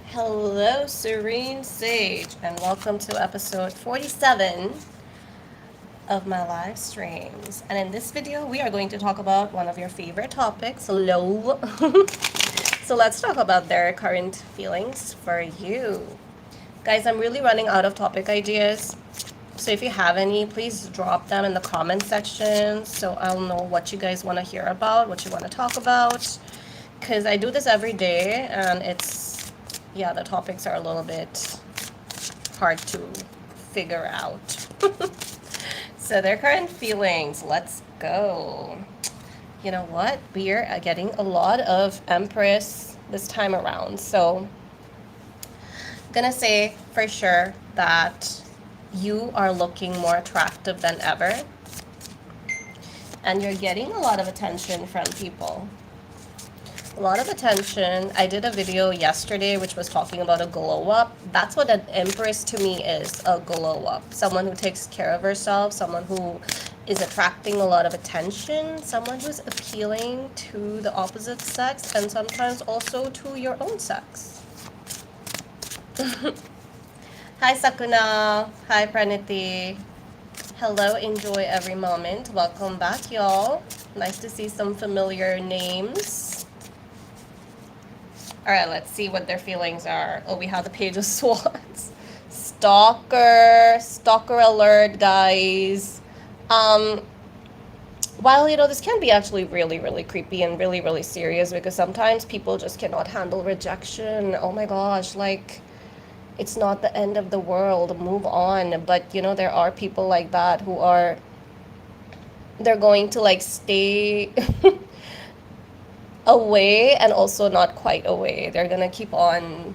Hello, Serene Sage, and welcome to episode 47 of my live streams. And in this video, we are going to talk about one of your favorite topics, love. So let's talk about their current feelings for you. Guys, I'm really running out of topic ideas. So if you have any, please drop them in the comment section so I'll know what you guys want to hear about, what you want to talk about. Because I do this every day and it's, yeah, the topics are a little bit hard to figure out. So their current feelings, let's go. You know what? We are getting a lot of Empress this time around. So I'm gonna say for sure that you are looking more attractive than ever. And you're getting a lot of attention from people. A lot of attention. I did a video yesterday which was talking about a glow up. That's what an empress to me is, a glow up. Someone who takes care of herself, someone who is attracting a lot of attention, someone who's appealing to the opposite sex and sometimes also to your own sex. Hi Sakuna, hi Praniti. Hello, enjoy every moment. Welcome back, y'all. Nice to see some familiar names. All right, let's see what their feelings are. Oh, we have the Page of Swords. Stalker alert, guys. While, you know, this can be actually really, really creepy and really, really serious because sometimes people just cannot handle rejection. Oh my gosh, like, it's not the end of the world. Move on. But, you know, there are people like that who are, they're going to, like, stay away and also not quite away. They're gonna keep on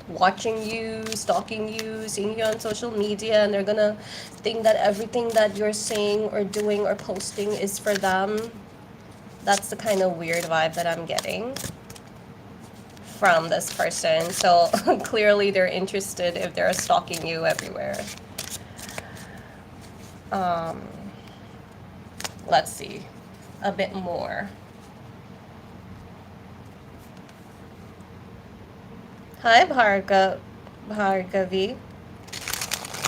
watching you, stalking you, seeing you on social media, and they're gonna think that everything that you're saying or doing or posting is for them. That's the kind of weird vibe that I'm getting from this person. So clearly they're interested if they're stalking you everywhere. Let's see a bit more. Hi, Bhargavi.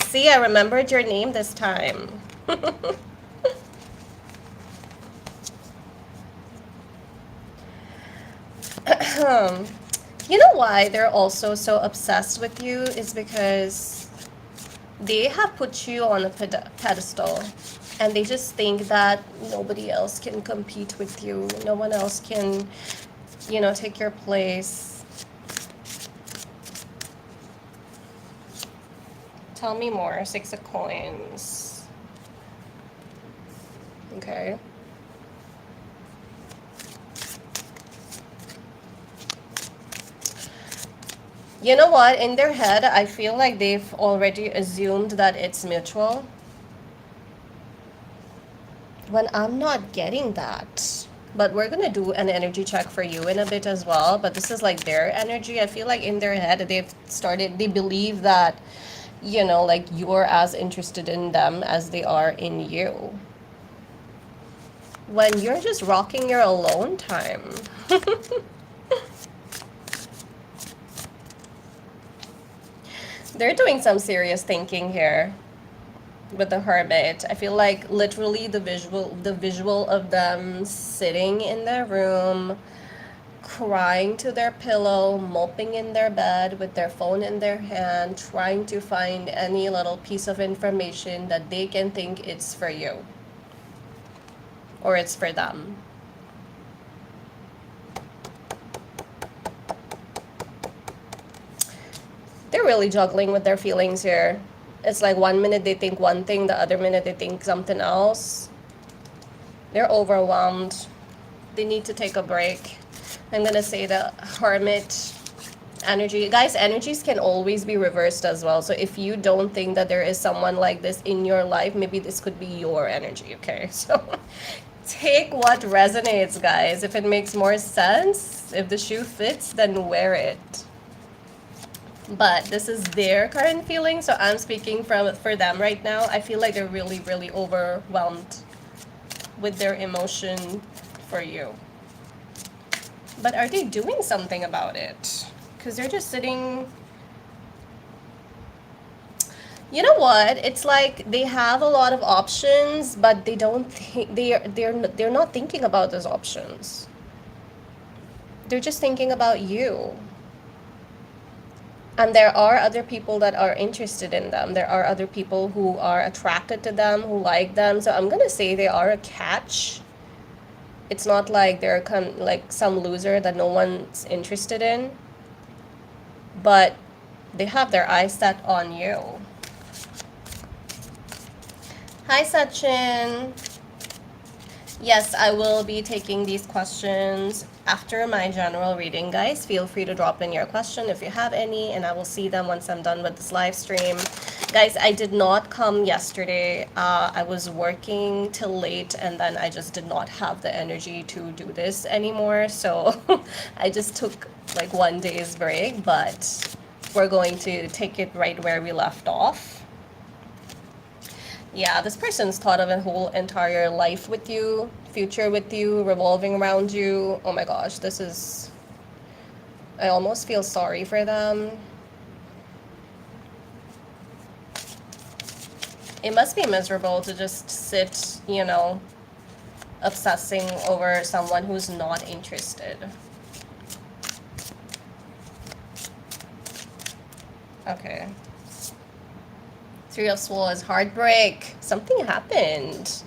See, I remembered your name this time. You know why they're also so obsessed with you is because they have put you on a pedestal and they just think that nobody else can compete with you. No one else can, you know, take your place. Tell me more. 6 of coins. Okay. You know what? In their head, I feel like they've already assumed that it's mutual. When I'm not getting that. But we're gonna do an energy check for you in a bit as well. But this is like their energy. I feel like in their head, they believe that, you know, like you're as interested in them as they are in you. When you're just rocking your alone time. They're doing some serious thinking here with the Hermit. I feel like literally the visual of them sitting in their room, crying to their pillow, moping in their bed with their phone in their hand, trying to find any little piece of information that they can think it's for you or it's for them. They're really juggling with their feelings here. It's like one minute they think one thing, the other minute they think something else. They're overwhelmed. They need to take a break. I'm gonna say the Hermit energy. Guys, energies can always be reversed as well. So if you don't think that there is someone like this in your life, maybe this could be your energy, okay? So take what resonates, guys. If it makes more sense, if the shoe fits, then wear it. But this is their current feeling, so I'm speaking for them right now. I feel like they're really, really overwhelmed with their emotion for you. But are they doing something about it? Because they're just sitting. You know what? It's like they have a lot of options, but they don't think they're not thinking about those options. They're just thinking about you. And there are other people that are interested in them. There are other people who are attracted to them, who like them. So I'm gonna say they are a catch. It's not like they're like some loser that no one's interested in, but they have their eyes set on you. Hi, Sachin. Yes, I will be taking these questions after my general reading, guys. Feel free to drop in your question if you have any, and I will see them once I'm done with this live stream. Guys, I did not come yesterday. I was working till late, and then I just did not have the energy to do this anymore. So I just took like 1 day's break, but we're going to take it right where we left off. Yeah, this person's thought of a whole entire life with you, future with you, revolving around you. Oh my gosh, this is. I almost feel sorry for them. It must be miserable to just sit, obsessing over someone who's not interested. Okay. Three of Swords, heartbreak. Something happened.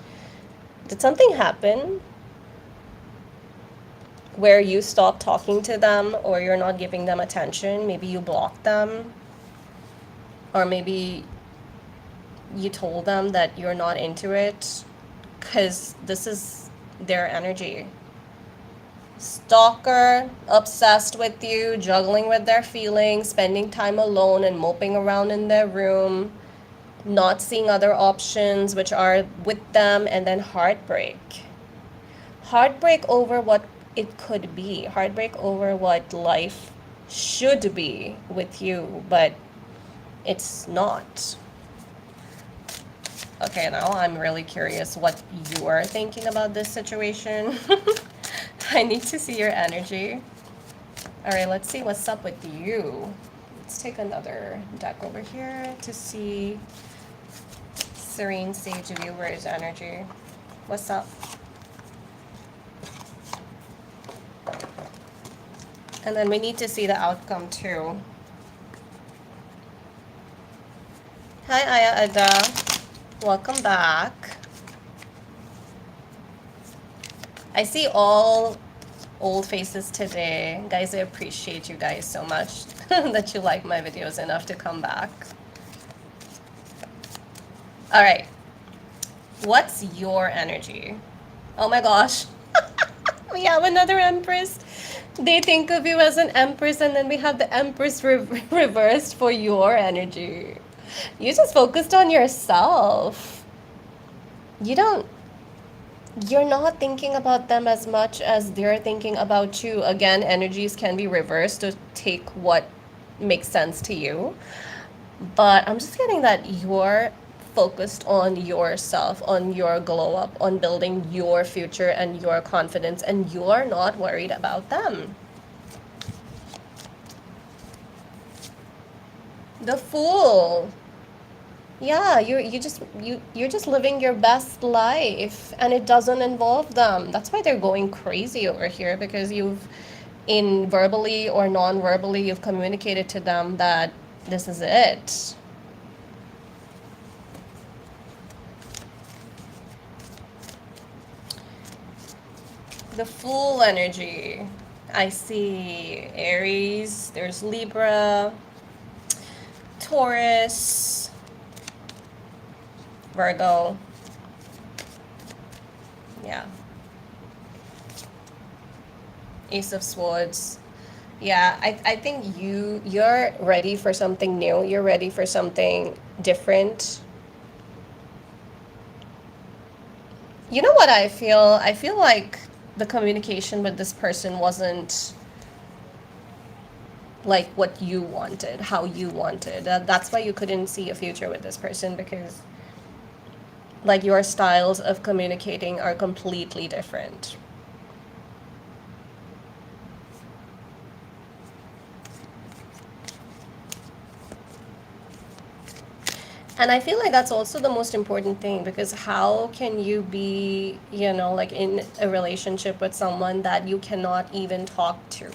Did something happen where you stop talking to them or you're not giving them attention? Maybe you blocked them. Or maybe you told them that you're not into it. Because this is their energy. Stalker, obsessed with you, juggling with their feelings, spending time alone and moping around in their room, not seeing other options which are with them, and then heartbreak. Heartbreak over what it could be. Heartbreak over what life should be with you, but it's not. Okay, now I'm really curious what you are thinking about this situation. I need to see your energy. All right, let's see what's up with you. Let's take another deck over here to see Serene Sage Viewer's energy. What's up? And then we need to see the outcome too. Hi, Aya Ada. Welcome back. I see all old faces today. Guys, I appreciate you guys so much that you like my videos enough to come back. All right. What's your energy? Oh my gosh. We have another Empress. They think of you as an Empress, and then we have the Empress reversed for your energy. You just focused on yourself. You're not thinking about them as much as they're thinking about you. Again, energies can be reversed to take what makes sense to you. But I'm just getting that you're focused on yourself, on your glow up, on building your future and your confidence, and you're not worried about them. The Fool. Yeah, you're just living your best life, and it doesn't involve them. That's why they're going crazy over here, because in verbally or non-verbally, you've communicated to them that this is it. The Fool energy. I see Aries, there's Libra, Taurus, Virgo. Yeah. Ace of Swords. Yeah, I think you're ready for something new. You're ready for something different. You know what I feel? I feel like the communication with this person wasn't like what you wanted, how you wanted. That's why you couldn't see a future with this person, because like your styles of communicating are completely different. And I feel like that's also the most important thing, because how can you be, like in a relationship with someone that you cannot even talk to?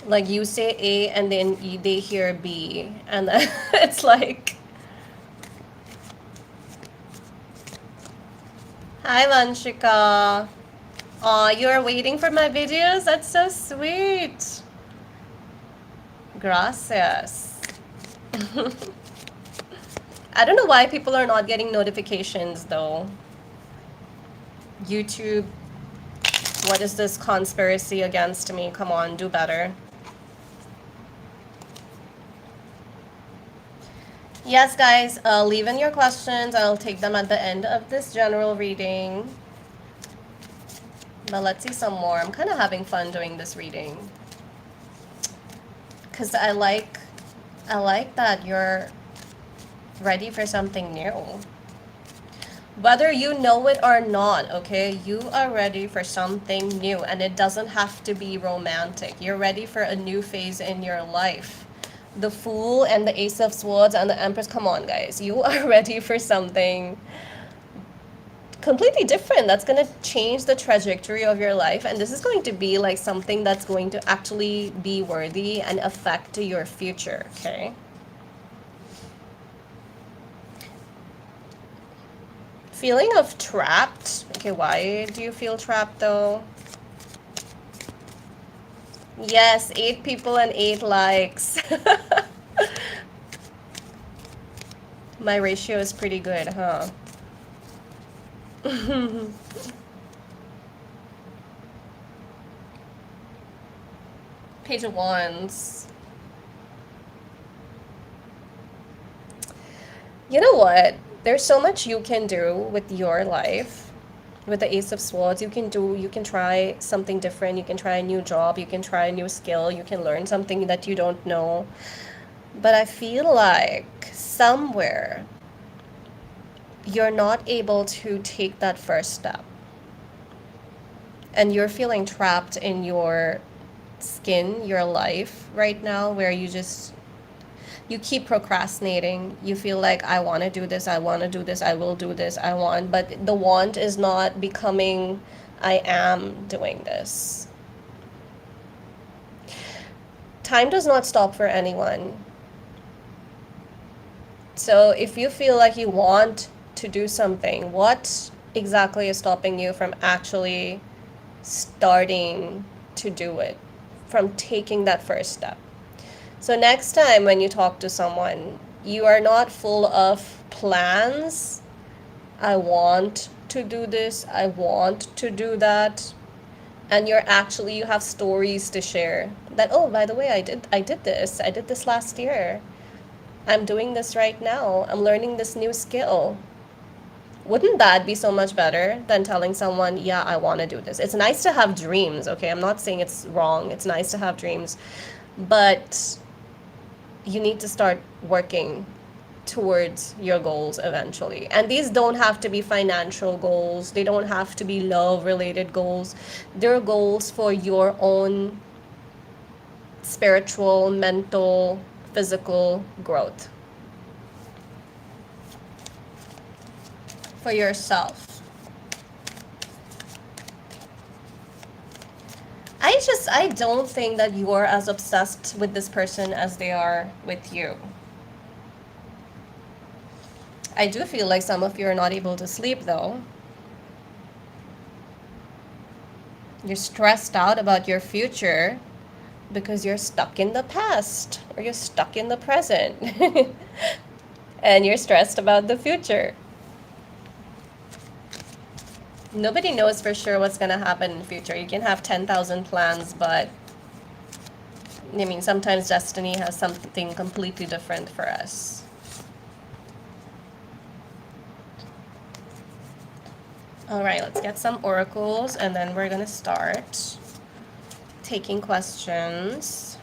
Like you say A and then they hear B, and then it's like, hi Vanshika. Aw, you're waiting for my videos? That's so sweet. Gracias. I don't know why people are not getting notifications though. YouTube, what is this conspiracy against me? Come on, do better. Yes, guys, leave in your questions. I'll take them at the end of this general reading. But let's see some more. I'm kind of having fun doing this reading, because I like that you're ready for something new. Whether you know it or not, okay, you are ready for something new, and it doesn't have to be romantic. You're ready for a new phase in your life. The Fool and the Ace of Swords and the Empress, come on, guys. You are ready for something completely different that's going to change the trajectory of your life, and this is going to be like something that's going to actually be worthy and affect your future, okay? Feeling of trapped. Okay, why do you feel trapped though? Yes, 8 people and 8 likes. My ratio is pretty good, huh? Page of Wands. You know what? There's so much you can do with your life. With the Ace of Swords, you can try something different. You can try a new job. You can try a new skill. You can learn something that you don't know. But I feel like somewhere you're not able to take that first step. And you're feeling trapped in your skin, your life right now, where you keep procrastinating. You feel like, I want to do this, I want to do this, I will do this, but the want is not becoming, I am doing this. Time does not stop for anyone. So if you feel like you want to do something, what exactly is stopping you from actually starting to do it, from taking that first step? So next time when you talk to someone, you are not full of plans. I want to do this, I want to do that. And you have stories to share. That, oh, by the way, I did this last year. I'm doing this right now. I'm learning this new skill. Wouldn't that be so much better than telling someone, yeah, I want to do this? It's nice to have dreams, okay? I'm not saying it's wrong. It's nice to have dreams. But you need to start working towards your goals eventually. And these don't have to be financial goals. They don't have to be love-related goals. They're goals for your own spiritual, mental, physical growth. For yourself. I don't think that you are as obsessed with this person as they are with you. I do feel like some of you are not able to sleep though. You're stressed out about your future because you're stuck in the past, or you're stuck in the present. And you're stressed about the future. Nobody knows for sure what's going to happen in the future. You can have 10,000 plans, but I mean, sometimes destiny has something completely different for us. All right, let's get some oracles, and then we're going to start taking questions.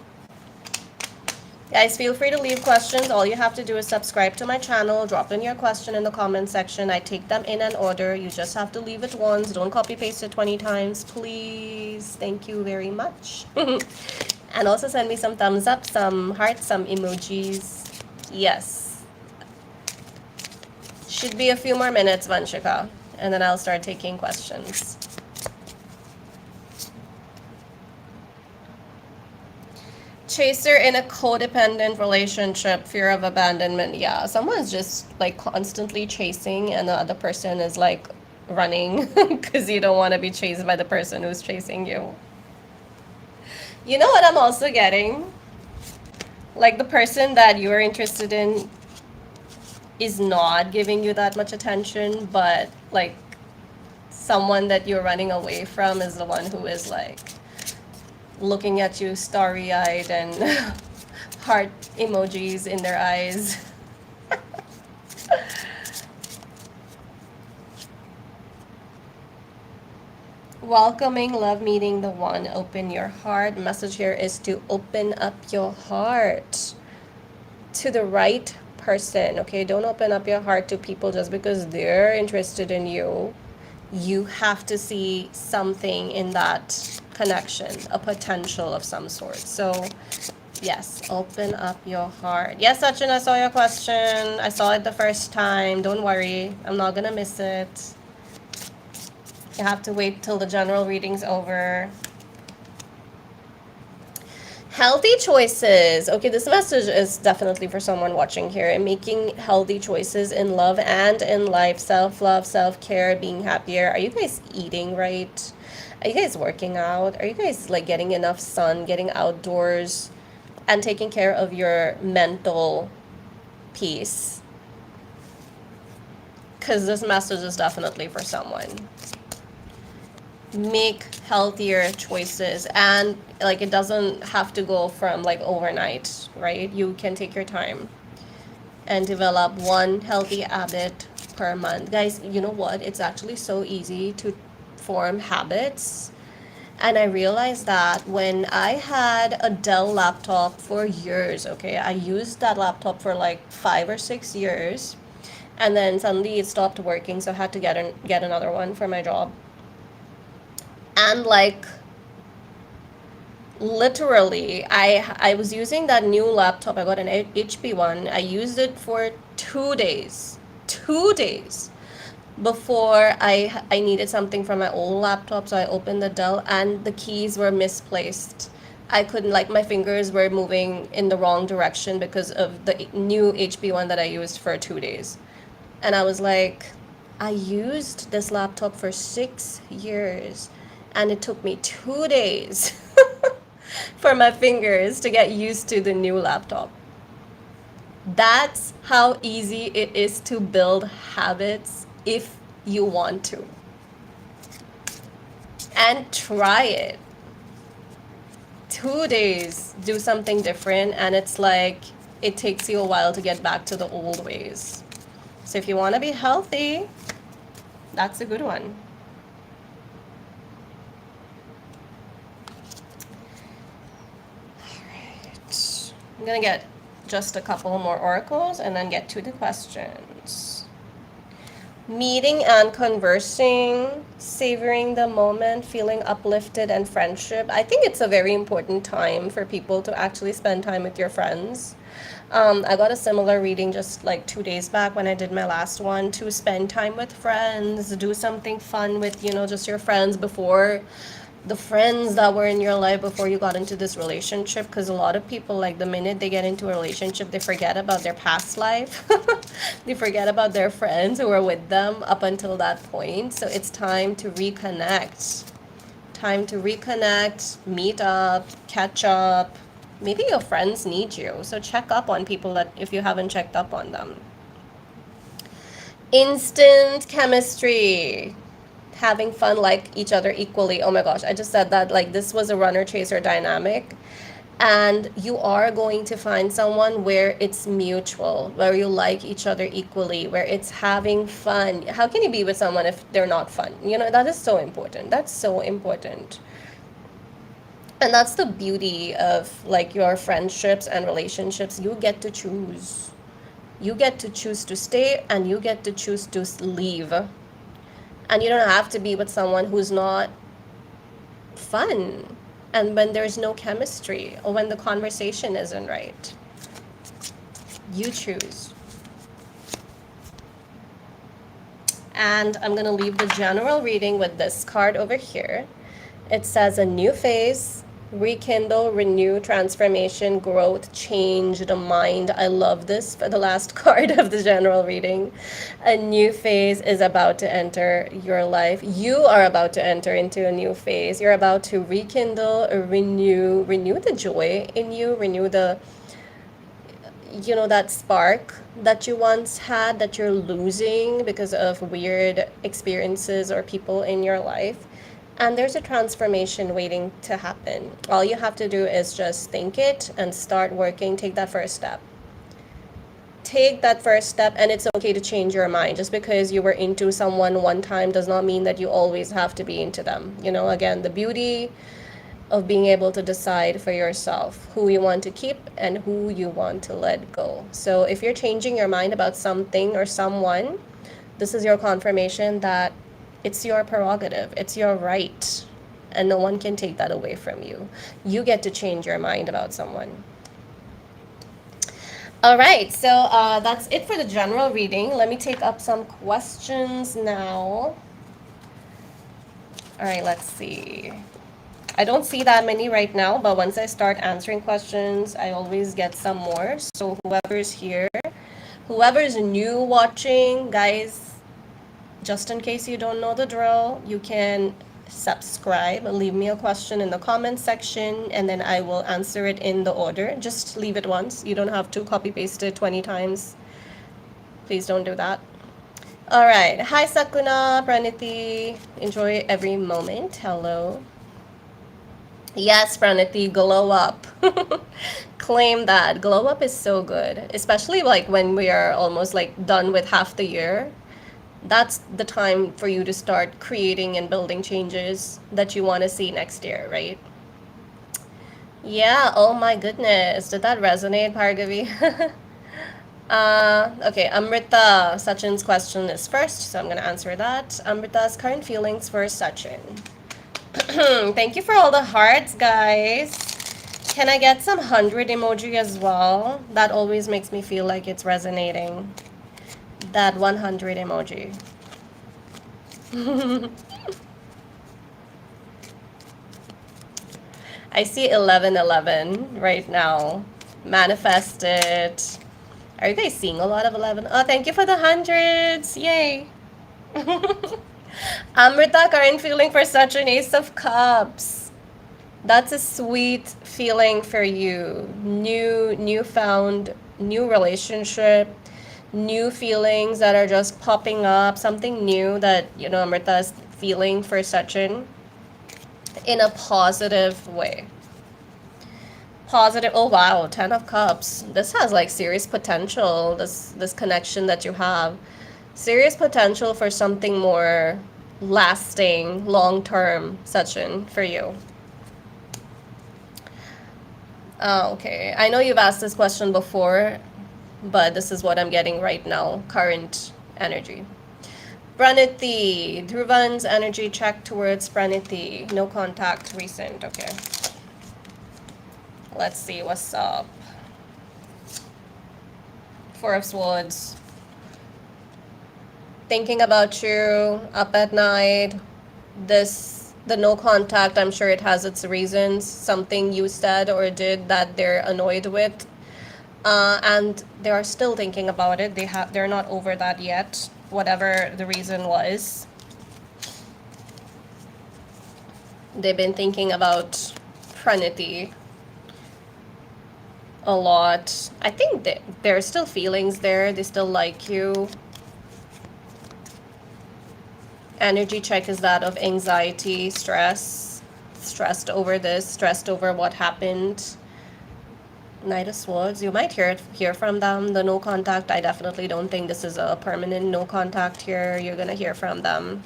Guys, feel free to leave questions. All you have to do is subscribe to my channel, drop in your question in the comment section. I take them in an order. You just have to leave it once. Don't copy paste it 20 times, please. Thank you very much. And also send me some thumbs up, some hearts, some emojis. Yes, Should be a few more minutes, Vanshika, and then I'll start taking questions. Chaser in a codependent relationship, fear of abandonment. Yeah, someone's just like constantly chasing, and the other person is like running because you don't want to be chased by the person who's chasing you. You know what I'm also getting? Like the person that you're interested in is not giving you that much attention, but like someone that you're running away from is the one who is like looking at you starry-eyed and heart emojis in their eyes. Welcoming, love meeting the one. Open your heart. Message here is to open up your heart to the right person. Okay, don't open up your heart to people just because they're interested in you. You have to see something in that connection, a potential of some sort. So yes, open up your heart. Yes, Sachin, I saw your question. I saw it the first time. Don't worry, I'm not gonna miss it. You have to wait till the general reading's over. Healthy choices. Okay, this message is definitely for someone watching here. And making healthy choices in love and in life. Self-love, self-care, being happier. Are you guys eating right? Are you guys working out? Are you guys like getting enough sun, getting outdoors, and taking care of your mental peace? Because this message is definitely for someone. Make healthier choices, and like it doesn't have to go from like overnight, right? You can take your time and develop one healthy habit per month. Guys, you know what? It's actually so easy to form habits. And I realized that when I had a Dell laptop for years, okay, I used that laptop for like 5 or 6 years, and then suddenly it stopped working, so I had to get another one for my job. And like literally I was using that new laptop. I got an HP one. I used it for 2 days. 2 days before I needed something from my old laptop, so I opened the Dell and the keys were misplaced. I couldn't, like, my fingers were moving in the wrong direction because of the new HP one that I used for 2 days. And I was like, I used this laptop for 6 years and it took me 2 days for my fingers to get used to the new laptop. That's how easy it is to build habits if you want to. And try it. 2 days, do something different, and it's like it takes you a while to get back to the old ways. So if you want to be healthy, that's a good one. I'm gonna get just a couple more oracles and then get to the questions. Meeting and conversing, savoring the moment, feeling uplifted, and friendship. I think it's a very important time for people to actually spend time with your friends. I got a similar reading just like 2 days back when I did my last one, to spend time with friends, do something fun with, just your friends before the friends that were in your life before you got into this relationship. Because a lot of people, like, the minute they get into a relationship, they forget about their past life. They forget about their friends who were with them up until that point. So it's time to reconnect. Meet up, catch up. Maybe your friends need you, so check up on people that if you haven't checked up on them. Instant chemistry. Having fun, like each other equally. Oh my gosh, I just said that, like, this was a runner chaser dynamic, and you are going to find someone where it's mutual, where you like each other equally, where it's having fun. How can you be with someone if they're not fun? That is so important. That's so important. And that's the beauty of, like, your friendships and relationships. You get to choose. You get to choose to stay, and you get to choose to leave. And you don't have to be with someone who's not fun, and when there's no chemistry, or when the conversation isn't right. You choose. And I'm going to leave the general reading with this card over here. It says a new phase, rekindle, renew, transformation, growth, change the mind. I love this for the last card of the general reading. A new phase is about to enter your life. You are about to enter into a new phase. You're about to rekindle, renew the joy in you, renew the, that spark that you once had that you're losing because of weird experiences or people in your life. And there's a transformation waiting to happen. All you have to do is just think it and start working. Take that first step. Take that first step, and it's okay to change your mind. Just because you were into someone one time does not mean that you always have to be into them. Again, the beauty of being able to decide for yourself who you want to keep and who you want to let go. So if you're changing your mind about something or someone, this is your confirmation that it's your prerogative, it's your right, and no one can take that away from you. You get to change your mind about someone. All right, so that's it for the general reading. Let me take up some questions now. All right, let's see. I don't see that many right now, but once I start answering questions, I always get some more. So whoever's here, whoever's new watching, guys, just in case you don't know the drill, you can subscribe, leave me a question in the comment section, and then I will answer it in the order. Just leave it once. You don't have to copy paste it 20 times. Please don't do that. All right. Hi, Sakuna, Praniti. Enjoy every moment. Hello. Yes, Praniti, glow up. Claim that. Glow up is so good, especially like when we are almost like done with half the year. That's the time for you to start creating and building changes that you want to see next year, right? Yeah, oh my goodness. Did that resonate, Pargavi? Okay, Amrita, Sachin's question is first, so I'm going to answer that. Amrita's current feelings for Sachin. Thank you for all the hearts, guys. Can I get some 100 emoji as well? That always makes me feel like it's resonating. That 100 emoji. I see 1111 right now. Manifest it. Are you guys seeing a lot of 11? Oh, thank you for the hundreds. Yay. Amrita, current feeling for such an Ace of Cups. That's a sweet feeling for you. Newfound, new relationship, new feelings that are just popping up, something new that, Amrita's feeling for Sachin in a positive way. Positive. Oh wow, 10 of Cups. This has like serious potential, this connection that you have. Serious potential for something more lasting, long-term, Sachin, for you. Okay, I know you've asked this question before, but this is what I'm getting right now, current energy. Praniti, Dhruvan's energy check towards Praniti. No contact, recent, okay. Let's see what's up. Four of Swords. Thinking about you, up at night. The no contact, I'm sure it has its reasons. Something you said or did that they're annoyed with. And they are still thinking about it. They're not over that yet, whatever the reason was. They've been thinking about Praniti a lot. I think there are still feelings there. They still like you. Energy check is that of anxiety, stress, stressed over this, stressed over what happened. Knight of Swords, you might hear from them. The no contact, I definitely don't think this is a permanent no contact here. You're gonna hear from them.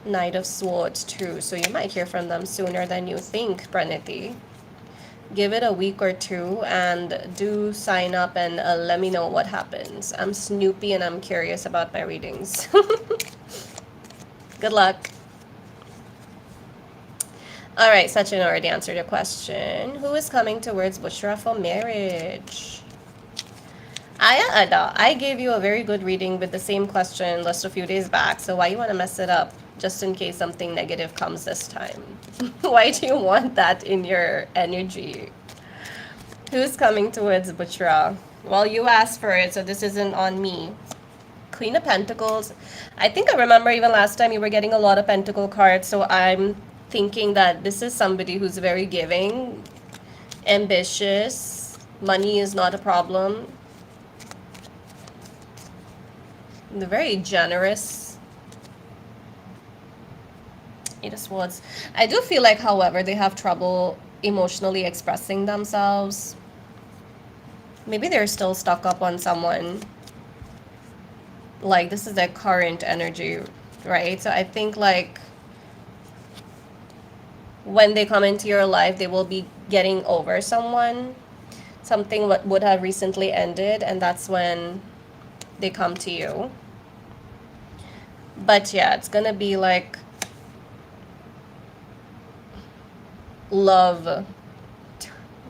Knight of Swords too, so you might hear from them sooner than you think, Praniti. Give it a week or two and do sign up and let me know what happens. I'm snoopy and I'm curious about my readings. Good luck. All right, Sachin already answered your question. Who is coming towards Bushra for marriage? I gave you a very good reading with the same question just a few days back. So why you want to mess it up just in case something negative comes this time? Why do you want that in your energy? Who's coming towards Bushra? Well, you asked for it, so this isn't on me. Queen of Pentacles. I think I remember even last time you were getting a lot of Pentacle cards, so I'm thinking that this is somebody who's very giving, ambitious. Money is not a problem. They're very generous. Eight of Swords. I do feel like, however, they have trouble emotionally expressing themselves. Maybe they're still stuck up on someone. Like, this is their current energy, right? So I think, like, when they come into your life, they will be getting over someone. Something what would have recently ended, and that's when they come to you. But yeah, it's gonna be like love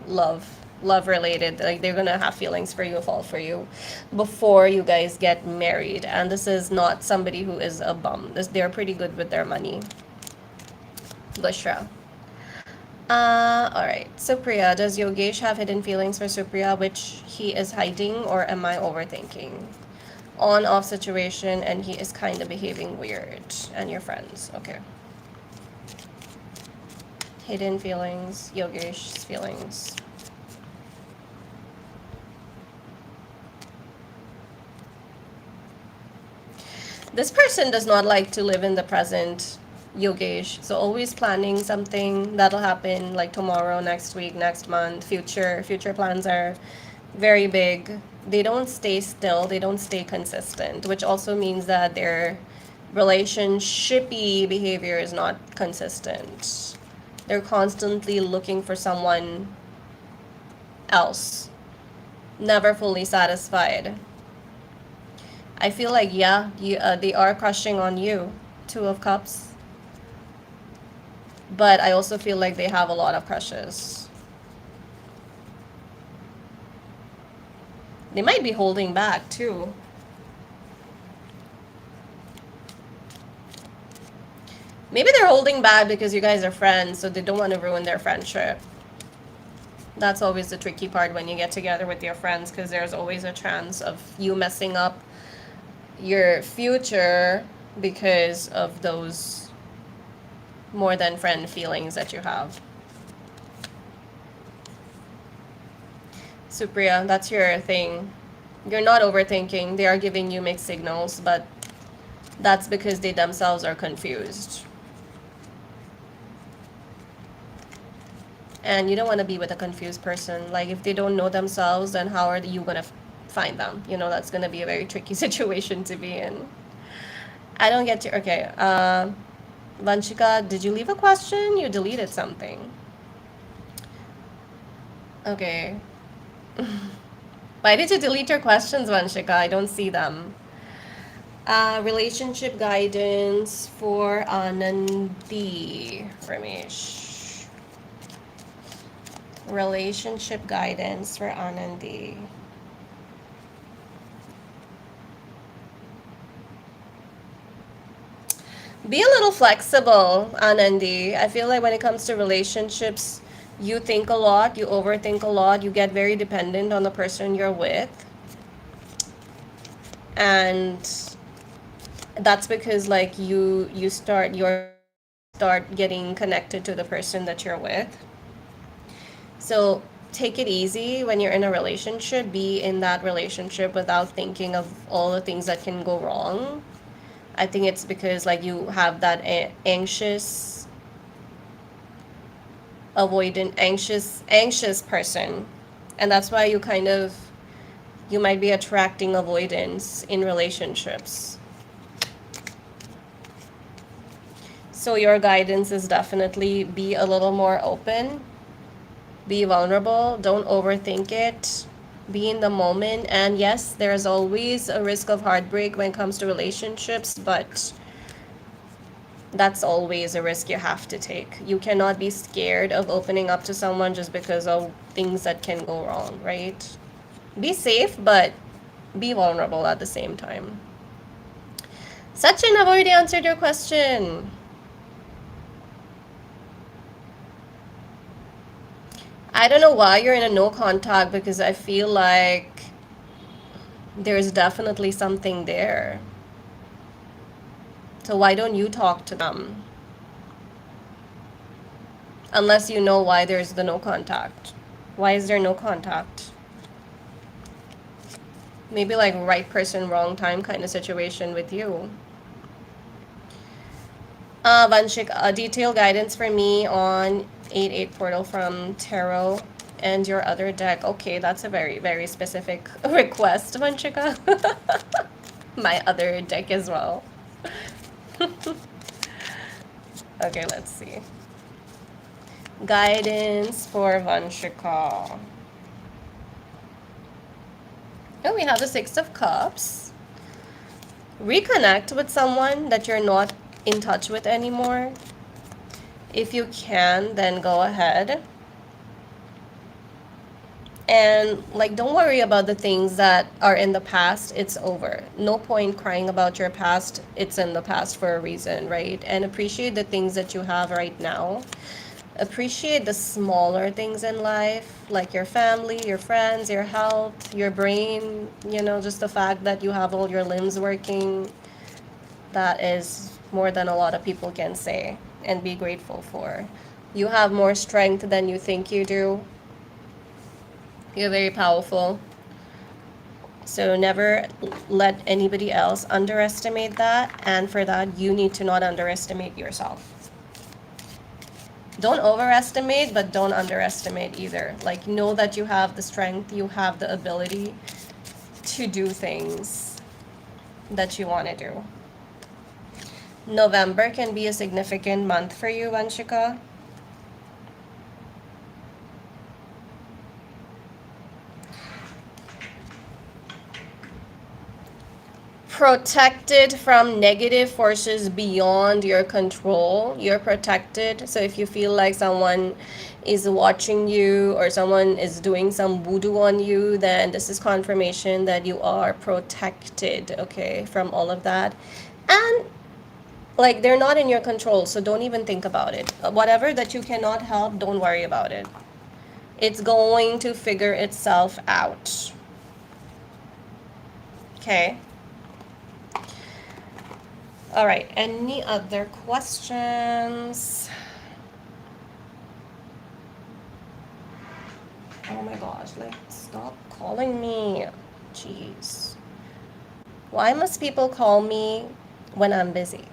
love related. Like, they're gonna have feelings for you, fall for you before you guys get married. And this is not somebody who is a bum. They're pretty good with their money. Bushra. All right. Supriya, does Yogesh have hidden feelings for Supriya which he is hiding, or am I overthinking? On off situation, and he is kind of behaving weird. And your friends. Okay. Hidden feelings, Yogesh's feelings. This person does not like to live in the present, Yogesh. So always planning something that'll happen like tomorrow, next week, next month. Future plans are very big. They don't stay still, they don't stay consistent, which also means that their relationshipy behavior is not consistent. They're constantly looking for someone else, never fully satisfied. I feel like, yeah, they are crushing on you, Two of Cups. But I also feel like they have a lot of crushes. They might be holding back too. Maybe they're holding back because you guys are friends, so they don't want to ruin their friendship. That's always the tricky part when you get together with your friends, because there's always a chance of you messing up your future because of those more than friend feelings that you have. Supriya, that's your thing. You're not overthinking. They are giving you mixed signals, but that's because they themselves are confused. And you don't want to be with a confused person. Like, if they don't know themselves, then how are you going to find them? You know, that's going to be a very tricky situation to be in. I don't get you. Okay. Vanshika, did you leave a question? You deleted something. Okay. Why did you delete your questions, Vanshika? I don't see them. Relationship guidance for Anandi, Ramesh. Relationship guidance for Anandi. Be a little flexible, Anandi. I feel like when it comes to relationships, you think a lot, you overthink a lot, you get very dependent on the person you're with. And that's because, like, you start getting connected to the person that you're with. So take it easy when you're in a relationship. Be in that relationship without thinking of all the things that can go wrong. I think it's because, like, you have that anxious, avoidant, anxious person, and that's why you might be attracting avoidance in relationships. So your guidance is definitely be a little more open, be vulnerable, don't overthink it, be in the moment. And yes, there's always a risk of heartbreak when it comes to relationships, but that's always a risk you have to take. You cannot be scared of opening up to someone just because of things that can go wrong, right? Be safe, but be vulnerable at the same time. Sachin, I've already answered your question. I don't know why you're in a no contact, because I feel like there's definitely something there. So why don't you talk to them? Unless you know why there's the no contact. Why is there no contact? Maybe like right person, wrong time kind of situation with you. Vanshik, detailed guidance for me on 8-8 portal from Tarot and your other deck. Okay, that's a very, very specific request, Vanshika. My other deck as well. Okay, let's see. Guidance for Vanshika. Oh, we have the Six of Cups. Reconnect with someone that you're not in touch with anymore. If you can, then go ahead. And like, don't worry about the things that are in the past. It's over. No point crying about your past. It's in the past for a reason, right? And appreciate the things that you have right now. Appreciate the smaller things in life, like your family, your friends, your health, your brain, just the fact that you have all your limbs working. That is more than a lot of people can say and be grateful for. You have more strength than you think you do. You're very powerful. So never let anybody else underestimate that. And for that, you need to not underestimate yourself. Don't overestimate, but don't underestimate either. Like, know that you have the strength, you have the ability to do things that you want to do. November can be a significant month for you, Vanshika. Protected from negative forces beyond your control. You're protected. So if you feel like someone is watching you or someone is doing some voodoo on you, then this is confirmation that you are protected, okay, from all of that. And like, they're not in your control, so don't even think about it. Whatever that you cannot help, don't worry about it. It's going to figure itself out. Okay. All right, any other questions? Oh my gosh, like, stop calling me. Jeez. Why must people call me when I'm busy?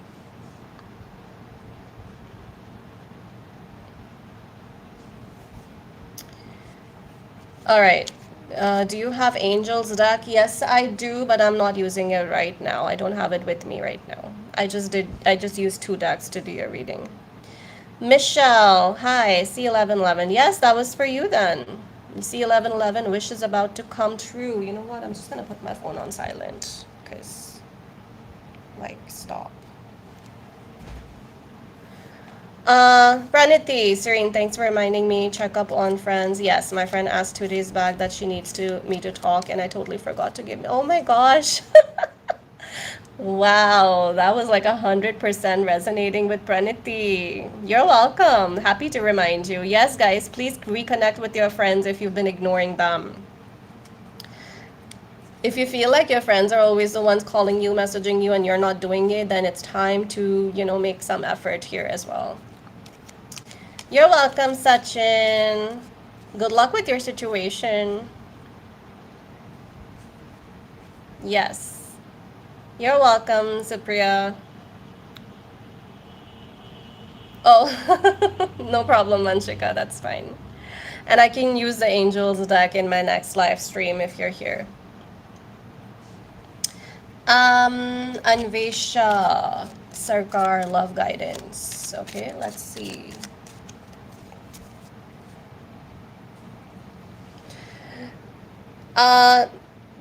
All right. Do you have Angels deck? Yes, I do, but I'm not using it right now. I don't have it with me right now. I just used 2 decks to do your reading. Michelle, hi, C1111. Yes, that was for you then. C1111, wish is about to come true. You know what? I'm just gonna put my phone on silent, because, like, stop. Praniti, Serene, thanks for reminding me. Check up on friends. Yes, my friend asked 2 days back that she needs me to talk, and I totally forgot to give me. Oh my gosh. Wow, that was like 100% resonating with Praniti. You're welcome. Happy to remind you. Yes, guys, please reconnect with your friends if you've been ignoring them. If you feel like your friends are always the ones calling you, messaging you, and you're not doing it, then it's time to, make some effort here as well. You're welcome, Sachin. Good luck with your situation. Yes. You're welcome, Supriya. Oh, no problem, Manshika. That's fine. And I can use the Angels deck in my next live stream if you're here. Anvesha Sarkar, love guidance. Okay, let's see.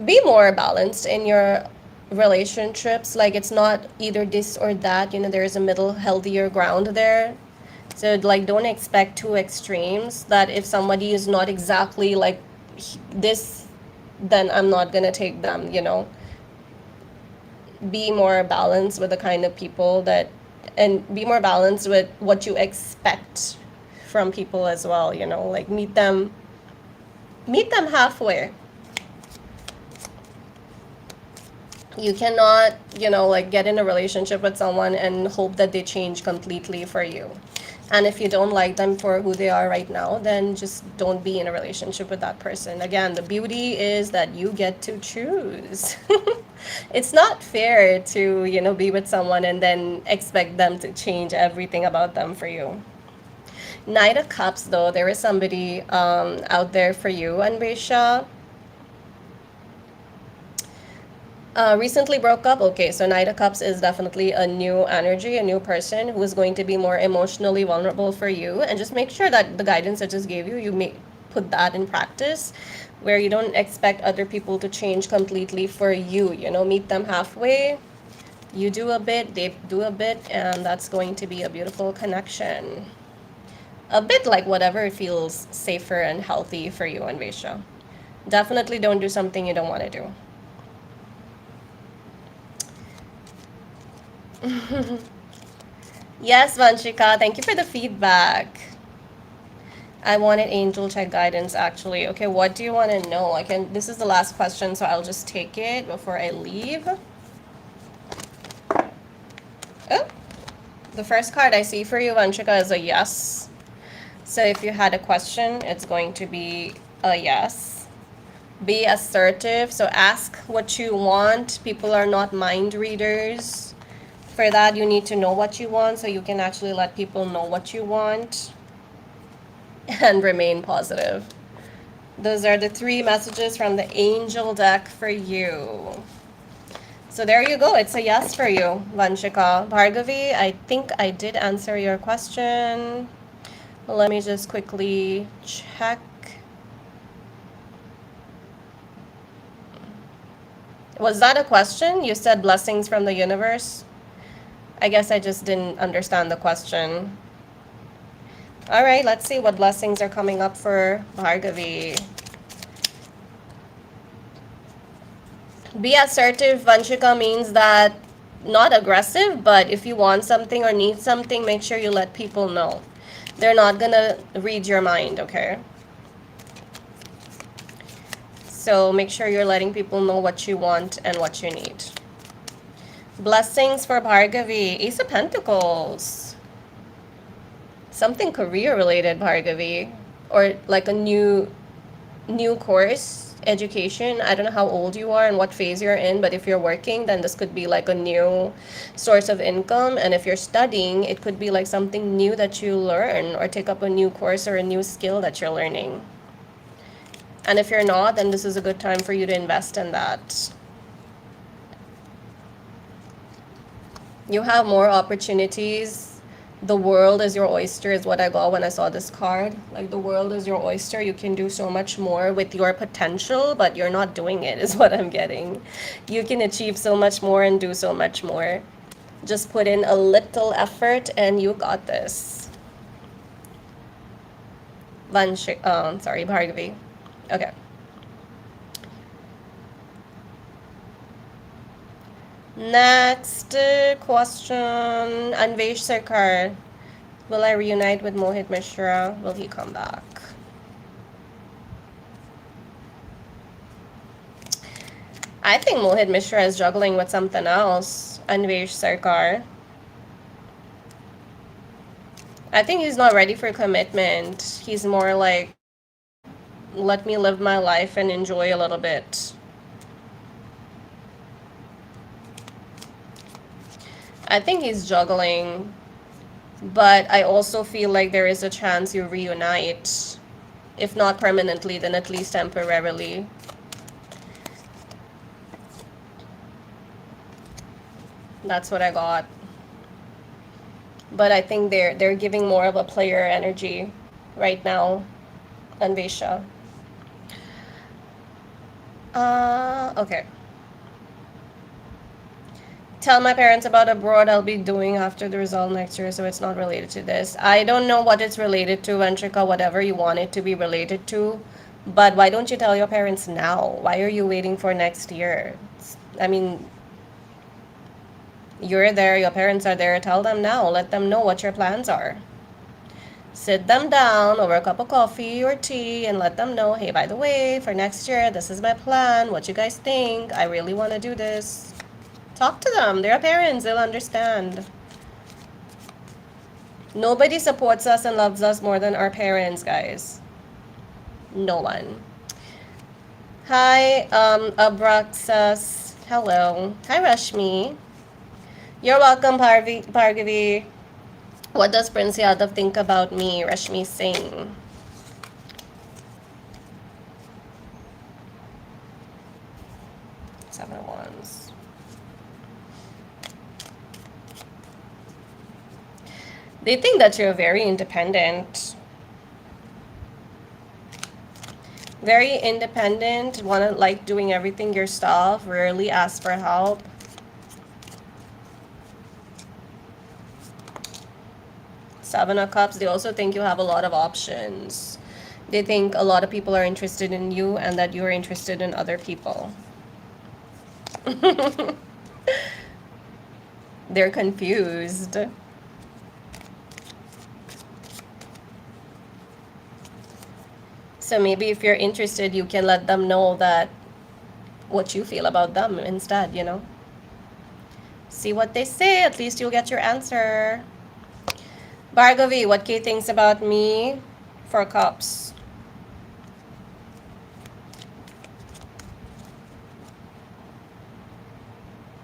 Be more balanced in your relationships. Like, it's not either this or that. There is a middle, healthier ground there. So, like, don't expect 2 extremes. That if somebody is not exactly like this then I'm not gonna take them, be more balanced with the kind of people that, and be more balanced with what you expect from people as well, like meet them halfway. You cannot, like get in a relationship with someone and hope that they change completely for you. And if you don't like them for who they are right now, then just don't be in a relationship with that person. Again, the beauty is that you get to choose. It's not fair to, be with someone and then expect them to change everything about them for you. Knight of Cups, though, there is somebody out there for you, Anbesha. Recently broke up. Okay, so Knight of Cups is definitely a new energy, a new person who is going to be more emotionally vulnerable for you. And just make sure that the guidance I just gave you, you may put that in practice, where you don't expect other people to change completely for you. Meet them halfway. You do a bit, they do a bit, and that's going to be a beautiful connection. A bit like whatever feels safer and healthy for you, Anvesha. Definitely don't do something you don't want to do. Yes, Vanshika, thank you for the feedback. I wanted angel check guidance actually. Okay, what do you want to know? This is the last question, so I'll just take it before I leave. Oh, the first card I see for you, Vanshika, is a yes. So if you had a question, it's going to be a yes. Be assertive. So ask what you want. People are not mind readers. For that, you need to know what you want so you can actually let people know what you want. And remain positive. Those are the 3 messages from the angel deck for you. So there you go. It's a yes for you, Vanshika. Bhargavi, I think I did answer your question. Let me just quickly check. Was that a question? You said blessings from the universe? I guess I just didn't understand the question. All right, let's see what blessings are coming up for Bhargavi. Be assertive, Vanshika, means that not aggressive, but if you want something or need something, make sure you let people know. They're not gonna read your mind, okay? So make sure you're letting people know what you want and what you need. Blessings for Bhargavi. Ace of Pentacles. Something career related, Bhargavi. Or like a new course, education. I don't know how old you are and what phase you're in, but if you're working, then this could be like a new source of income. And if you're studying, it could be like something new that you learn or take up a new course or a new skill that you're learning. And if you're not, then this is a good time for you to invest in that. You have more opportunities. The world is your oyster is what I got when I saw this card. Like the world is your oyster. You can do so much more with your potential, but you're not doing it is what I'm getting. You can achieve so much more and do so much more. Just put in a little effort and you got this. Sorry, Bhargavi. Okay. Next question. Anvesh Sarkar. Will I reunite with Mohit Mishra? Will he come back? I think Mohit Mishra is juggling with something else. Anvesh Sarkar. I think he's not ready for commitment. He's more like, let me live my life and enjoy a little bit. I think he's juggling, but I also feel like there is a chance you reunite. If not permanently, then at least temporarily. That's what I got. But I think they're giving more of a player energy right now, Anvesha. Okay. Tell my parents about abroad I'll be doing after the result next year, so it's not related to this. I don't know what it's related to, Ventrika, whatever you want it to be related to. But why don't you tell your parents now? Why are you waiting for next year? I mean, you're there, your parents are there. Tell them now. Let them know what your plans are. Sit them down over a cup of coffee or tea and let them know, hey, by the way, for next year, this is my plan. What you guys think? I really want to do this. Talk to them. They're parents, they'll understand. Nobody supports us and loves us more than our parents, guys. No one. Hi, Abraxas. Hello. Hi, Rashmi. You're welcome, Bhargavi. What does Prince Yadav think about me? Rashmi Singh. Seven of Wands. They think that you're very independent. Very independent, want to like doing everything yourself, rarely ask for help. Seven of Cups, they also think you have a lot of options. They think a lot of people are interested in you and that you're interested in other people. They're confused. So maybe if you're interested, you can let them know that what you feel about them instead, you know? See what they say, at least you'll get your answer. Bhargavi, what Kay thinks about me? Four Cups.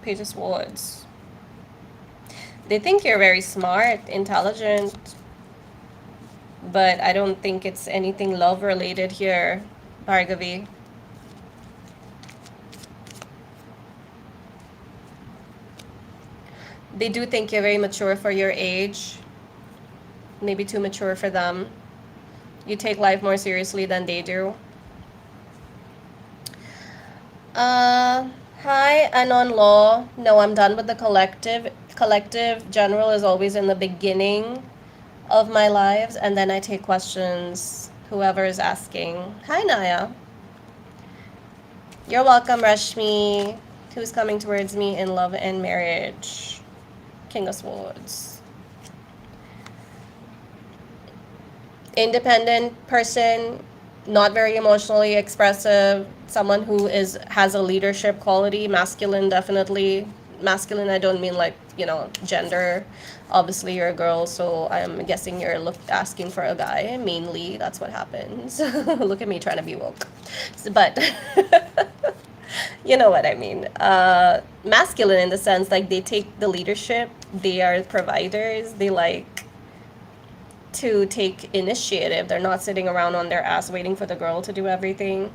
Page of Swords. They think you're very smart, intelligent, but I don't think it's anything love related here, Bhargavi. They do think you're very mature for your age, maybe too mature for them. You take life more seriously than they do. Hi, Anon Law. No, I'm done with the collective. Collective general is always in the beginning of my lives, and then I take questions, whoever is asking. Hi, Naya. You're welcome, Rashmi. Who's coming towards me in love and marriage? King of Swords. Independent person, not very emotionally expressive, someone who has a leadership quality, masculine definitely. Masculine, I don't mean like, you know, gender. Obviously you're a girl, so I'm guessing you're asking for a guy mainly. That's what happens. Look at me trying to be woke. But you know what I mean. Masculine in the sense like they take the leadership, they are providers, they like to take initiative. They're not sitting around on their ass waiting for the girl to do everything.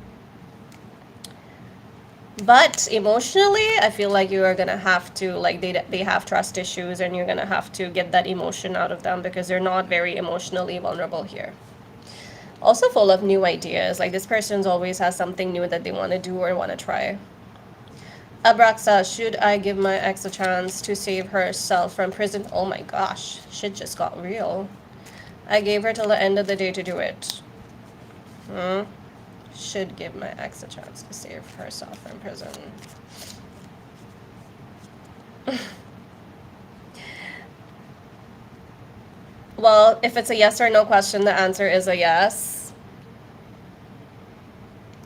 But emotionally, I feel like you are gonna have to, like, they have trust issues, and you're gonna have to get that emotion out of them because they're not very emotionally vulnerable here. Also full of new ideas. Like this person's always has something new that they want to do or want to try. Abraxa, should I give my ex a chance to save herself from prison? Oh my gosh, shit just got real. I gave her till the end of the day to do it. Should give my ex a chance to save herself from prison. Well, if it's a yes or no question, the answer is a yes.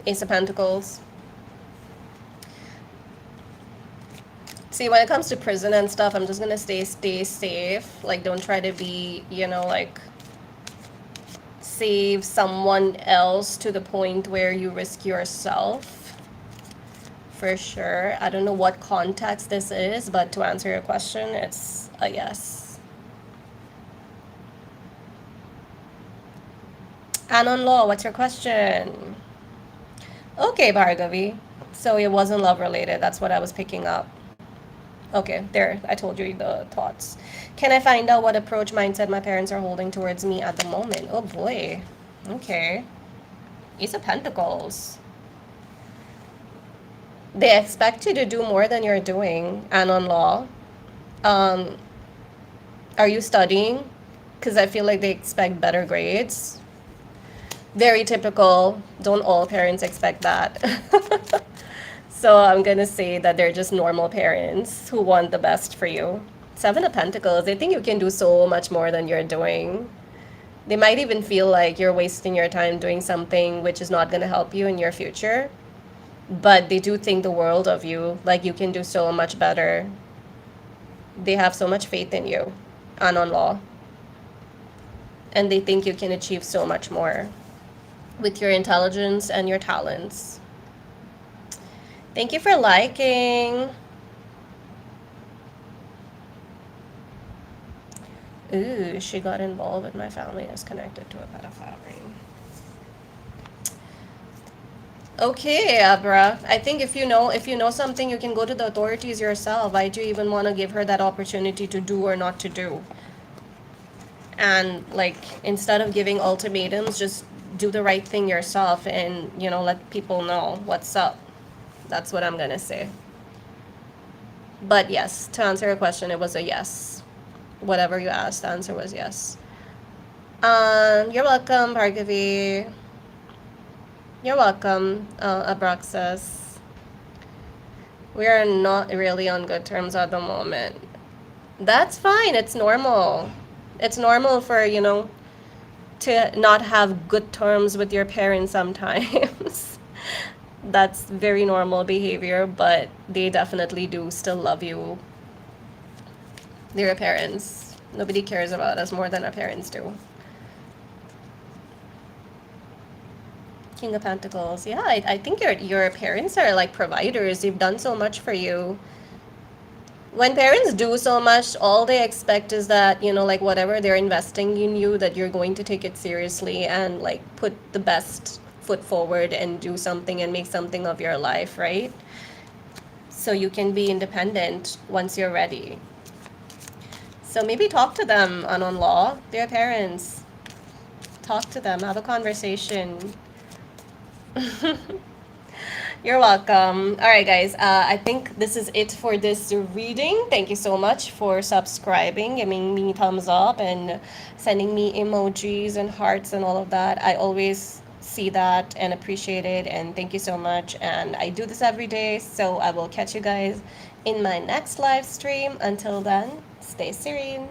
Ace of Pentacles. See, when it comes to prison and stuff, I'm just gonna stay safe. Like, don't try to be, you know, like, save someone else to the point where you risk yourself. For sure. I don't know what context this is, but to answer your question, it's a yes. Anon Law, what's your question? Okay, Bhargavi. So it wasn't love related. That's what I was picking up. Okay, there. I told you the thoughts. Can I find out what approach mindset my parents are holding towards me at the moment? Oh boy. Okay. Ace of Pentacles. They expect you to do more than you're doing, Anon Law. Are you studying? Because I feel like they expect better grades. Very typical. Don't all parents expect that? So I'm gonna say that they're just normal parents who want the best for you. Seven of Pentacles, they think you can do so much more than you're doing. They might even feel like you're wasting your time doing something which is not gonna help you in your future. But they do think the world of you, like you can do so much better. They have so much faith in you, Anon Law. And they think you can achieve so much more with your intelligence and your talents. Thank you for liking. Ooh, she got involved with my family is connected to a pedophile ring. Okay, Abra. I think if you know something, you can go to the authorities yourself. Why do you even want to give her that opportunity to do or not to do? And like instead of giving ultimatums, just do the right thing yourself and let people know what's up. That's what I'm gonna say. But yes, to answer your question, it was a yes. Whatever you asked, the answer was yes. You're welcome, Bhargavi. You're welcome, Abraxas. We are not really on good terms at the moment. That's fine. It's normal. It's normal for, to not have good terms with your parents sometimes. That's very normal behavior, but they definitely do still love you. They're your parents. Nobody cares about us more than our parents do. King of Pentacles. Yeah, I think your parents are like providers. They've done so much for you. When parents do so much, all they expect is that, like whatever they're investing in you, that you're going to take it seriously and like put the best foot forward and do something and make something of your life, right? So you can be independent once you're ready. So maybe talk to them, Anon Law. Their parents. Talk to them, have a conversation. You're welcome. All right, guys. I think this is it for this reading. Thank you so much for subscribing, giving me thumbs up, and sending me emojis and hearts and all of that. I always see that and appreciate it. And thank you so much. And I do this every day. So I will catch you guys in my next live stream. Until then, stay serene.